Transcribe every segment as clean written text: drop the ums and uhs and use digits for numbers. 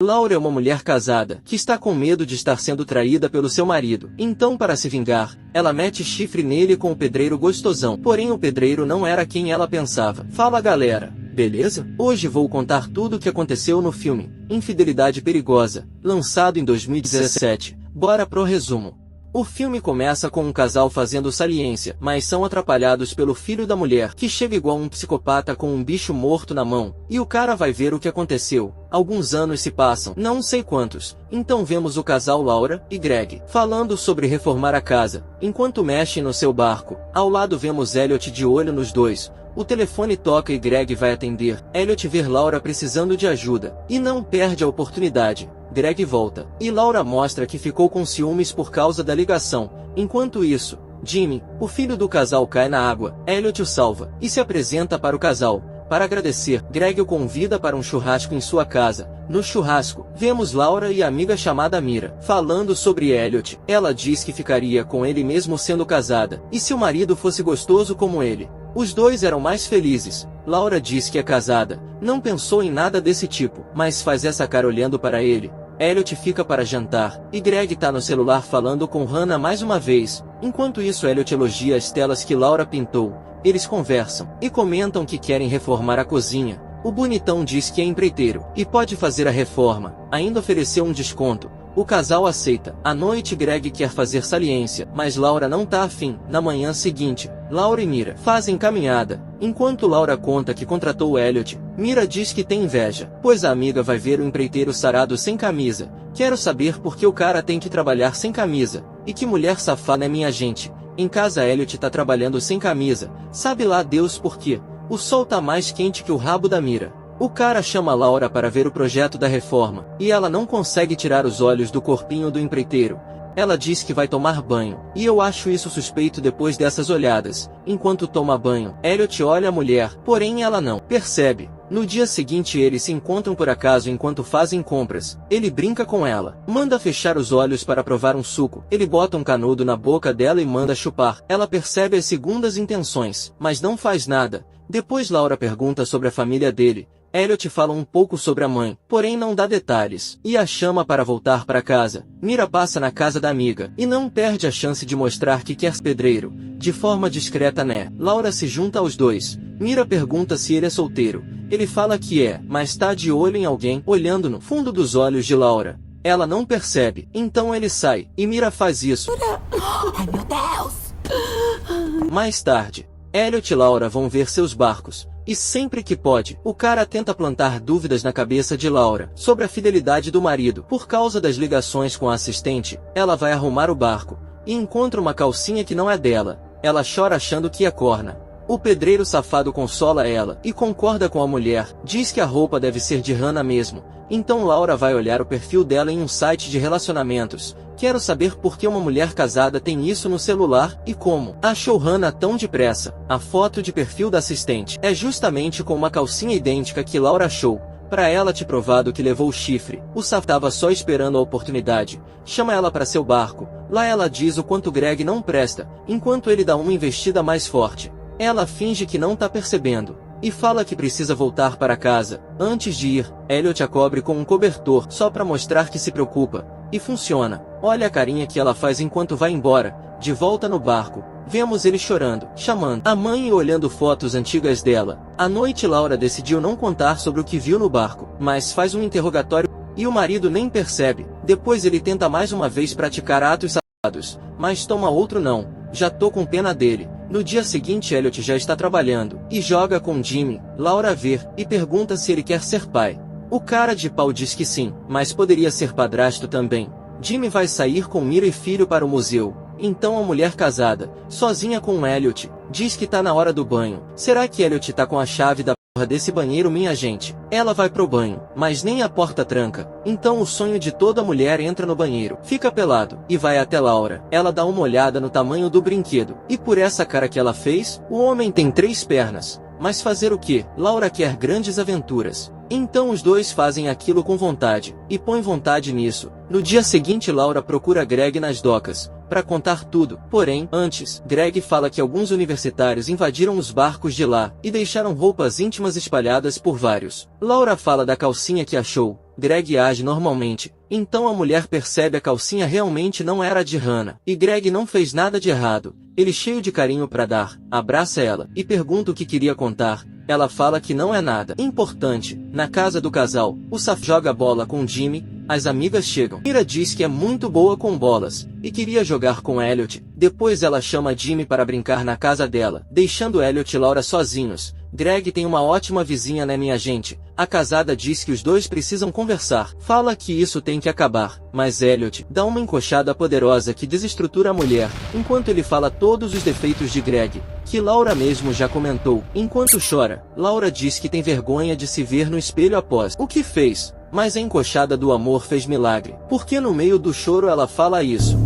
Laura é uma mulher casada, que está com medo de estar sendo traída pelo seu marido. Então, para se vingar, ela mete chifre nele com o pedreiro gostosão. Porém, o pedreiro não era quem ela pensava. Fala galera, beleza? Hoje vou contar tudo o que aconteceu no filme Infidelidade Perigosa, lançado em 2017. Bora pro resumo. O filme começa com um casal fazendo saliência, mas são atrapalhados pelo filho da mulher, que chega igual um psicopata com um bicho morto na mão, e o cara vai ver o que aconteceu. Alguns anos se passam, não sei quantos, então vemos o casal Laura e Greg, falando sobre reformar a casa, enquanto mexem no seu barco. Ao lado vemos Elliot de olho nos dois. O telefone toca e Greg vai atender. Elliot vê Laura precisando de ajuda, e não perde a oportunidade. Greg volta, e Laura mostra que ficou com ciúmes por causa da ligação. Enquanto isso, Jimmy, o filho do casal, cai na água. Elliot o salva, e se apresenta para o casal. Para agradecer, Greg o convida para um churrasco em sua casa. No churrasco, vemos Laura e a amiga chamada Mira, falando sobre Elliot. Ela diz que ficaria com ele mesmo sendo casada, e se o marido fosse gostoso como ele. Os dois eram mais felizes. Laura diz que é casada, não pensou em nada desse tipo, mas faz essa cara olhando para ele. Elliot fica para jantar, e Greg tá no celular falando com Hannah mais uma vez. Enquanto isso, Elliot elogia as telas que Laura pintou. Eles conversam, e comentam que querem reformar a cozinha. O bonitão diz que é empreiteiro, e pode fazer a reforma. Ainda ofereceu um desconto. O casal aceita. À noite, Greg quer fazer saliência, mas Laura não tá afim. Na manhã seguinte, Laura e Mira fazem caminhada. Enquanto Laura conta que contratou Elliot, Mira diz que tem inveja, pois a amiga vai ver o empreiteiro sarado sem camisa. Quero saber por que o cara tem que trabalhar sem camisa. E que mulher safada é minha gente. Em casa Elliot tá trabalhando sem camisa. Sabe lá Deus por quê. O sol tá mais quente que o rabo da Mira. O cara chama Laura para ver o projeto da reforma, e ela não consegue tirar os olhos do corpinho do empreiteiro. Ela diz que vai tomar banho, e eu acho isso suspeito depois dessas olhadas. Enquanto toma banho, Elliot olha a mulher, porém ela não percebe. No dia seguinte eles se encontram por acaso enquanto fazem compras. Ele brinca com ela, manda fechar os olhos para provar um suco. Ele bota um canudo na boca dela e manda chupar. Ela percebe as segundas intenções, mas não faz nada. Depois Laura pergunta sobre a família dele. Elliot fala um pouco sobre a mãe, porém não dá detalhes, e a chama para voltar para casa. Mira passa na casa da amiga, e não perde a chance de mostrar que quer pedreiro, de forma discreta né? Laura se junta aos dois. Mira pergunta se ele é solteiro. Ele fala que é, mas tá de olho em alguém, olhando no fundo dos olhos de Laura. Ela não percebe, então ele sai, e Mira faz isso. Ai meu Deus! Mais tarde, Elliot e Laura vão ver seus barcos. E sempre que pode, o cara tenta plantar dúvidas na cabeça de Laura sobre a fidelidade do marido. Por causa das ligações com a assistente, ela vai arrumar o barco e encontra uma calcinha que não é dela. Ela chora achando que é corna. O pedreiro safado consola ela e concorda com a mulher, diz que a roupa deve ser de Hannah mesmo. Então Laura vai olhar o perfil dela em um site de relacionamentos. Quero saber por que uma mulher casada tem isso no celular, e como achou Hannah tão depressa. A foto de perfil da assistente é justamente com uma calcinha idêntica que Laura achou. Pra ela te provado que levou o chifre, o safado tava só esperando a oportunidade. Chama ela para seu barco. Lá ela diz o quanto Greg não presta, enquanto ele dá uma investida mais forte. Ela finge que não tá percebendo, e fala que precisa voltar para casa. Antes de ir, Elliot a cobre com um cobertor, só pra mostrar que se preocupa. E funciona. Olha a carinha que ela faz enquanto vai embora. De volta no barco, vemos ele chorando, chamando a mãe e olhando fotos antigas dela. À noite Laura decidiu não contar sobre o que viu no barco, mas faz um interrogatório, e o marido nem percebe. Depois ele tenta mais uma vez praticar atos safados, mas toma outro não. Já tô com pena dele. No dia seguinte Elliot já está trabalhando, e joga com Jimmy. Laura vê, e pergunta se ele quer ser pai. O cara de pau diz que sim, mas poderia ser padrasto também. Jimmy vai sair com Mira e filho para o museu. Então a mulher casada, sozinha com Elliot, diz que tá na hora do banho. Será que Elliot tá com a chave da porra desse banheiro minha gente? Ela vai pro banho, mas nem a porta tranca. Então o sonho de toda mulher entra no banheiro, fica pelado, e vai até Laura. Ela dá uma olhada no tamanho do brinquedo, e por essa cara que ela fez, o homem tem 3 pernas. Mas fazer o quê? Laura quer grandes aventuras. Então os dois fazem aquilo com vontade, e põe vontade nisso. No dia seguinte Laura procura Greg nas docas. para contar tudo. Porém, antes, Greg fala que alguns universitários invadiram os barcos de lá e deixaram roupas íntimas espalhadas por vários. Laura fala da calcinha que achou. Greg age normalmente. Então a mulher percebe a calcinha realmente não era de Hannah. E Greg não fez nada de errado. Ele, cheio de carinho para dar, abraça ela e pergunta o que queria contar. Ela fala que não é nada importante. Na casa do casal, o Saf joga bola com Jimmy. As amigas chegam. Mira diz que é muito boa com bolas e queria jogar com Elliot. Depois ela chama Jimmy para brincar na casa dela, deixando Elliot e Laura sozinhos. Greg tem uma ótima vizinha, né, minha gente? A casada diz que os dois precisam conversar. Fala que isso tem que acabar, mas Elliot dá uma encoxada poderosa que desestrutura a mulher, enquanto ele fala todos os defeitos de Greg, que Laura mesmo já comentou. Enquanto chora, Laura diz que tem vergonha de se ver no espelho após o que fez. Mas a encoxada do amor fez milagre, porque no meio do choro ela fala isso.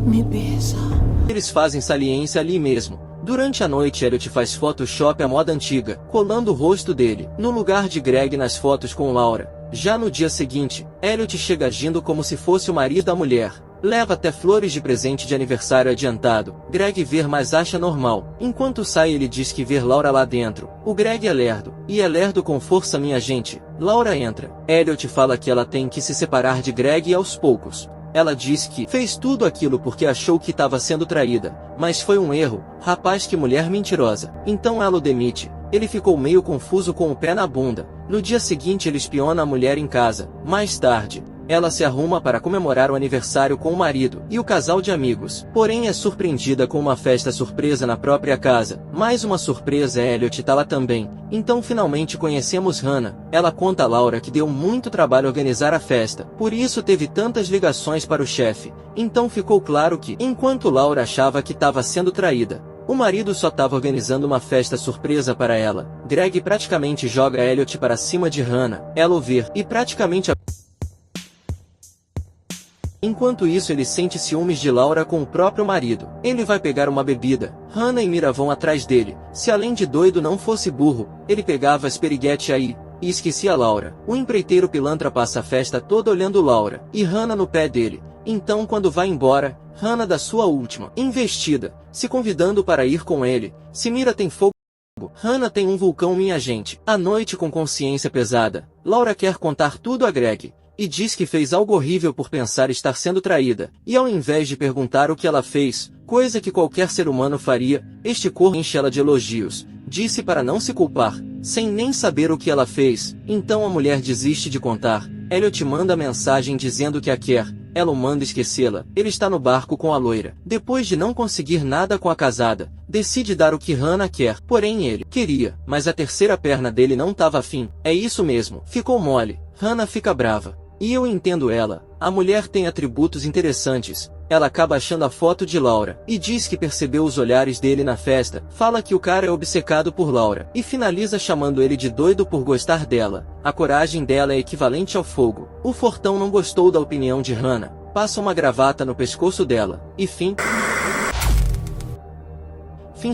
Me beija. Eles fazem saliência ali mesmo. Durante a noite, Elliot faz Photoshop à moda antiga, colando o rosto dele no lugar de Greg nas fotos com Laura. Já no dia seguinte, Elliot chega agindo como se fosse o marido da mulher. Leva até flores de presente de aniversário adiantado. Greg vê, mas acha normal. Enquanto sai, ele diz que vê Laura lá dentro. O Greg é lerdo, e é lerdo com força, minha gente. Laura entra. Elliot fala que ela tem que se separar de Greg aos poucos. Ela diz que fez tudo aquilo porque achou que estava sendo traída, mas foi um erro. Rapaz, que mulher mentirosa. Então ela o demite. Ele ficou meio confuso com o pé na bunda. No dia seguinte, ele espiona a mulher em casa. Mais tarde, ela se arruma para comemorar o aniversário com o marido e o casal de amigos. Porém, é surpreendida com uma festa surpresa na própria casa. Mais uma surpresa, Elliot tá lá também. Então finalmente conhecemos Hannah. Ela conta a Laura que deu muito trabalho organizar a festa, por isso teve tantas ligações para o chefe. Então ficou claro que, enquanto Laura achava que estava sendo traída, o marido só estava organizando uma festa surpresa para ela. Greg praticamente joga Elliot para cima de Hannah. Ela o vê e praticamente Enquanto isso, ele sente ciúmes de Laura com o próprio marido. Ele vai pegar uma bebida. Hannah e Mira vão atrás dele. Se além de doido não fosse burro, ele pegava as periguete aí e esquecia Laura. O empreiteiro pilantra passa a festa toda olhando Laura e Hannah no pé dele. Então, quando vai embora, Hannah dá sua última investida, se convidando para ir com ele. Se Mira tem fogo, Hannah tem um vulcão, minha gente. À noite, com consciência pesada, Laura quer contar tudo a Greg e diz que fez algo horrível por pensar estar sendo traída. E ao invés de perguntar o que ela fez, coisa que qualquer ser humano faria, este corno enche ela de elogios. Disse para não se culpar, sem nem saber o que ela fez. Então a mulher desiste de contar. Elliot manda mensagem dizendo que a quer. Ela o manda esquecê-la. Ele está no barco com a loira. Depois de não conseguir nada com a casada, decide dar o que Hannah quer. Porém ele queria, mas a terceira perna dele não estava afim. É isso mesmo, ficou mole. Hannah fica brava. E eu entendo ela. A mulher tem atributos interessantes. Ela acaba achando a foto de Laura e diz que percebeu os olhares dele na festa. Fala que o cara é obcecado por Laura e finaliza chamando ele de doido por gostar dela. A coragem dela é equivalente ao fogo. O fortão não gostou da opinião de Hannah. Passa uma gravata no pescoço dela. E fim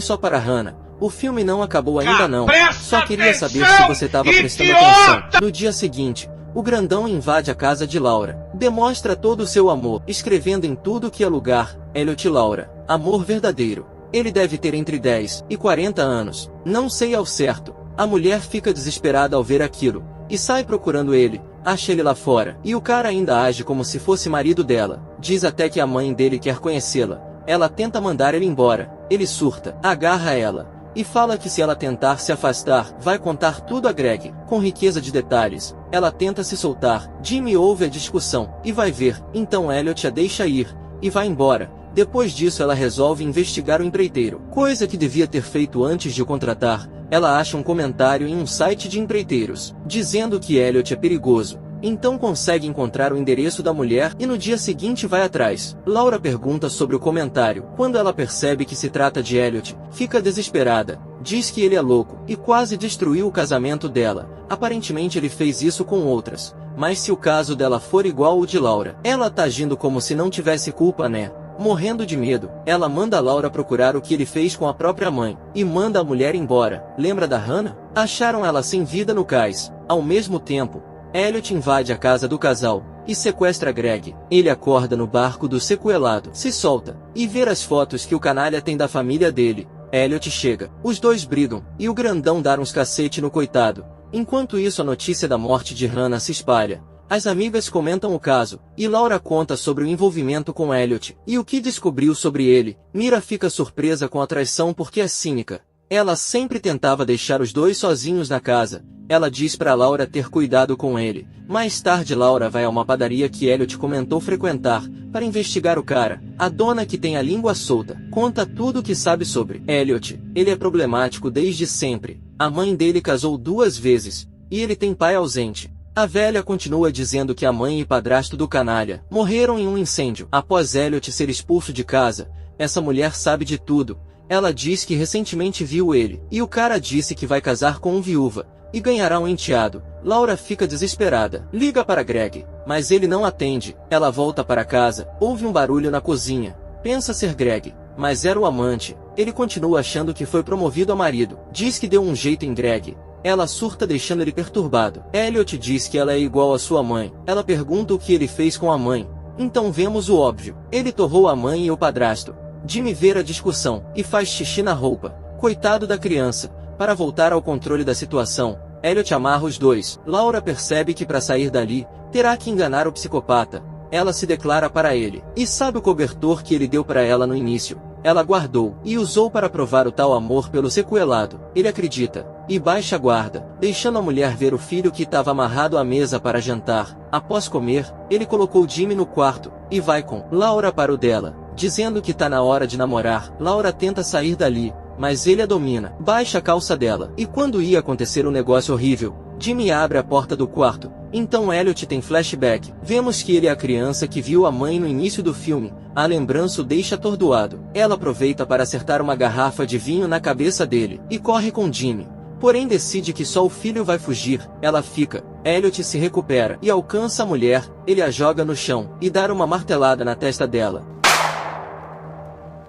só para Hannah. O filme não acabou ainda não. Só queria saber se você estava prestando atenção. No dia seguinte, o grandão invade a casa de Laura. Demonstra todo o seu amor, escrevendo em tudo que é lugar, Elliot e Laura. Amor verdadeiro. Ele deve ter entre 10 e 40 anos. Não sei ao certo. A mulher fica desesperada ao ver aquilo e sai procurando ele. Acha ele lá fora. E o cara ainda age como se fosse marido dela. Diz até que a mãe dele quer conhecê-la. Ela tenta mandar ele embora. Ele surta, agarra ela e fala que se ela tentar se afastar, vai contar tudo a Greg, com riqueza de detalhes. Ela tenta se soltar. Jimmy ouve a discussão e vai ver. Então Elliot a deixa ir e vai embora. Depois disso, ela resolve investigar o empreiteiro, coisa que devia ter feito antes de o contratar. Ela acha um comentário em um site de empreiteiros, dizendo que Elliot é perigoso. Então consegue encontrar o endereço da mulher e no dia seguinte vai atrás. Laura pergunta sobre o comentário. Quando ela percebe que se trata de Elliot, fica desesperada. Diz que ele é louco e quase destruiu o casamento dela. Aparentemente ele fez isso com outras. Mas se o caso dela for igual ao de Laura, ela tá agindo como se não tivesse culpa, né? Morrendo de medo, ela manda Laura procurar o que ele fez com a própria mãe e manda a mulher embora. Lembra da Hannah? Acharam ela sem vida no cais. Ao mesmo tempo, Elliot invade a casa do casal e sequestra Greg. Ele acorda no barco do sequelado, se solta, e vê as fotos que o canalha tem da família dele. Elliot chega, os dois brigam, e o grandão dá uns cacete no coitado. Enquanto isso, a notícia da morte de Hannah se espalha. As amigas comentam o caso, e Laura conta sobre o envolvimento com Elliot, e o que descobriu sobre ele. Mira fica surpresa com a traição porque é cínica. Ela sempre tentava deixar os dois sozinhos na casa. Ela diz para Laura ter cuidado com ele. Mais tarde Laura vai a uma padaria que Elliot comentou frequentar, para investigar o cara. A dona, que tem a língua solta, conta tudo o que sabe sobre Elliot. Ele é problemático desde sempre. A mãe dele casou 2 vezes, e ele tem pai ausente. A velha continua dizendo que a mãe e padrasto do canalha morreram em um incêndio. Após Elliot ser expulso de casa, essa mulher sabe de tudo. Ela diz que recentemente viu ele, e o cara disse que vai casar com um viúva, e ganhará um enteado. Laura fica desesperada, liga para Greg, mas ele não atende. Ela volta para casa, ouve um barulho na cozinha, pensa ser Greg, mas era o amante. Ele continua achando que foi promovido a marido, diz que deu um jeito em Greg. Ela surta, deixando ele perturbado. Elliot diz que ela é igual à sua mãe. Ela pergunta o que ele fez com a mãe. Então vemos o óbvio. Ele torrou a mãe e o padrasto. Jimmy vê a discussão, e faz xixi na roupa. Coitado da criança. Para voltar ao controle da situação, Elliot amarra os dois. Laura percebe que para sair dali, terá que enganar o psicopata. Ela se declara para ele, e sabe o cobertor que ele deu para ela no início. Ela guardou, e usou para provar o tal amor pelo sequelado. Ele acredita, e baixa a guarda, deixando a mulher ver o filho que estava amarrado à mesa para jantar. Após comer, ele colocou Jimmy no quarto, e vai com Laura para o dela, dizendo que tá na hora de namorar. Laura tenta sair dali, mas ele a domina, baixa a calça dela. E quando ia acontecer um negócio horrível, Jimmy abre a porta do quarto. Então Elliot tem flashback. Vemos que ele é a criança que viu a mãe no início do filme. A lembrança o deixa atordoado. Ela aproveita para acertar uma garrafa de vinho na cabeça dele, e corre com Jimmy. Porém decide que só o filho vai fugir. Ela fica. Elliot se recupera, e alcança a mulher. Ele a joga no chão, e dá uma martelada na testa dela.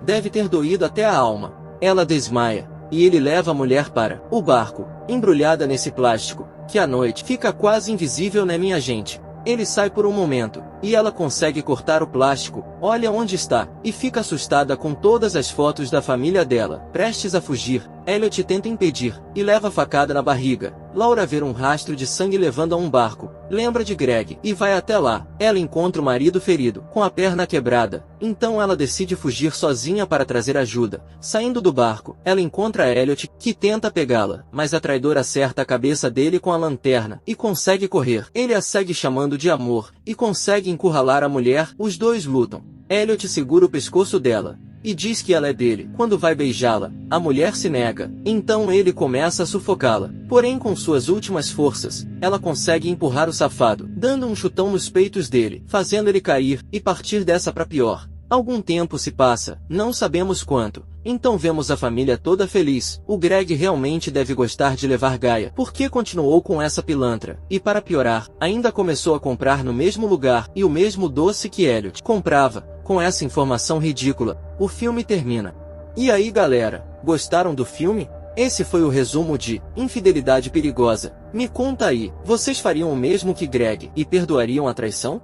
Deve ter doído até a alma. Ela desmaia, e ele leva a mulher para o barco, embrulhada nesse plástico, que à noite fica quase invisível, né, minha gente? Ele sai por um momento, e ela consegue cortar o plástico, olha onde está, e fica assustada com todas as fotos da família dela. Prestes a fugir, Elliot tenta impedir, e leva facada na barriga. Laura vê um rastro de sangue levando a um barco, lembra de Greg, e vai até lá. Ela encontra o marido ferido, com a perna quebrada. Então ela decide fugir sozinha para trazer ajuda. Saindo do barco, ela encontra Elliot, que tenta pegá-la, mas a traidora acerta a cabeça dele com a lanterna, e consegue correr. Ele a segue chamando de amor, e consegue encurralar a mulher. Os dois lutam. Elliot segura o pescoço dela, e diz que ela é dele. Quando vai beijá-la, a mulher se nega. Então ele começa a sufocá-la. Porém, com suas últimas forças, ela consegue empurrar o safado, dando um chutão nos peitos dele, fazendo ele cair, e partir dessa para pior. Algum tempo se passa, não sabemos quanto. Então vemos a família toda feliz. O Greg realmente deve gostar de levar Gaia, porque continuou com essa pilantra. E para piorar, ainda começou a comprar no mesmo lugar, e o mesmo doce que Elliot comprava. Com essa informação ridícula, o filme termina. E aí, galera, gostaram do filme? Esse foi o resumo de Infidelidade Perigosa. Me conta aí, vocês fariam o mesmo que Greg, e perdoariam a traição?